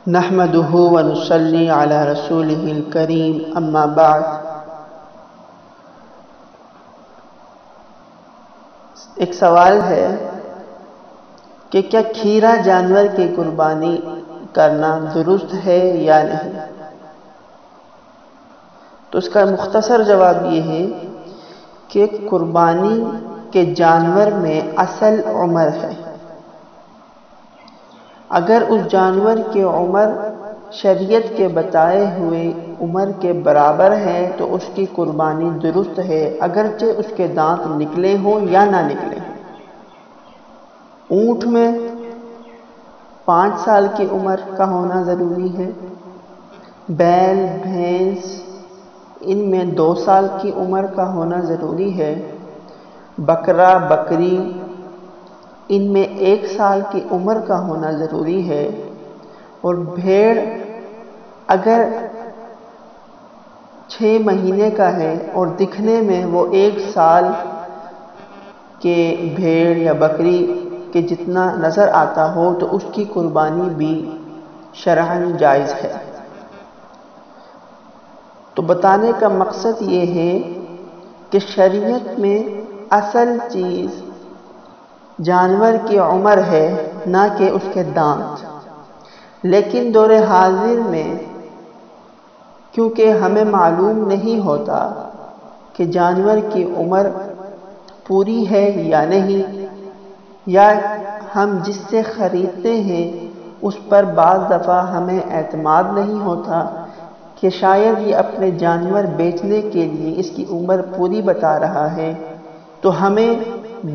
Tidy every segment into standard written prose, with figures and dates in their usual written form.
نحمده ونصلي على رسوله الكريم اما بعد۔ ایک سوال ہے کہ کیا کھیرا جانور کی قربانی کرنا درست ہے یا نہیں؟ تو اس کا مختصر جواب یہ ہے کہ قربانی کے جانور میں اصل عمر ہے۔ اگر اس جانور کی عمر شریعت کے بتائے ہوئے عمر کے برابر ہے تو اس کی قربانی درست ہے، اگرچہ اس کے دانت نکلے ہوں یا نہ نکلے ہوں۔ اونٹ میں 5 سال کی عمر کا ہونا ضروری ہے، بیل بھینس ان میں 2 سال کی عمر کا ہونا ضروری ہے، بکرا بکری ان میں 1 سال کی عمر کا ہونا ضروری ہے، اور بھیڑ اگر 6 مہینے کا ہے اور دکھنے میں وہ 1 سال کے بھیڑ یا بکری کے جتنا نظر آتا ہو تو اس کی قربانی بھی شرعاً جائز ہے۔ تو بتانے کا مقصد یہ ہے کہ شریعت میں اصل چیز جانور کی عمر ہے، نہ کہ اس کے دانت۔ لیکن دور حاضر میں کیونکہ ہمیں معلوم نہیں ہوتا کہ جانور کی عمر پوری ہے یا نہیں، یا ہم جس سے خریدتے ہیں اس پر بعض دفعہ ہمیں اعتماد نہیں ہوتا کہ شاید یہ اپنے جانور بیچنے کے لیے اس کی عمر پوری بتا رہا ہے، تو ہمیں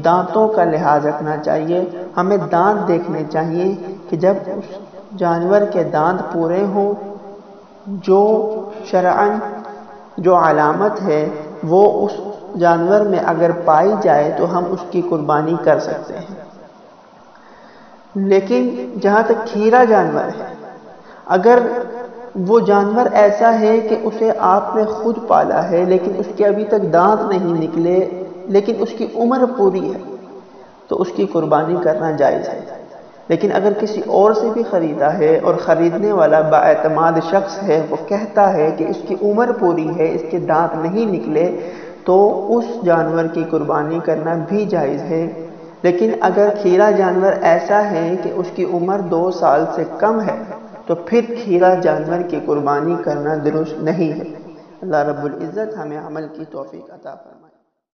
دانتوں کا لحاظ رکھنا چاہیے۔ ہمیں دانت دیکھنے چاہیے کہ جب اس جانور کے دانت پورے ہوں، جو شرعاً جو علامت ہے وہ اس جانور میں اگر پائی جائے تو ہم اس کی قربانی کر سکتے ہیں۔ لیکن جہاں تک کھیرا جانور ہے، اگر وہ جانور ایسا ہے کہ اسے آپ نے خود پالا ہے لیکن اس کے ابھی تک دانت نہیں نکلے لیکن اس کی عمر پوری ہے تو اس کی قربانی کرنا جائز ہے۔ لیکن اگر کسی اور سے بھی خریدا ہے اور خریدنے والا بااعتماد شخص ہے، وہ کہتا ہے کہ اس کی عمر پوری ہے، اس کے دانت نہیں نکلے، تو اس جانور کی قربانی کرنا بھی جائز ہے۔ لیکن اگر کھیرا جانور ایسا ہے کہ اس کی عمر 2 سال سے کم ہے تو پھر کھیرا جانور کی قربانی کرنا درست نہیں ہے۔ اللہ رب العزت ہمیں عمل کی توفیق عطا فرمائے۔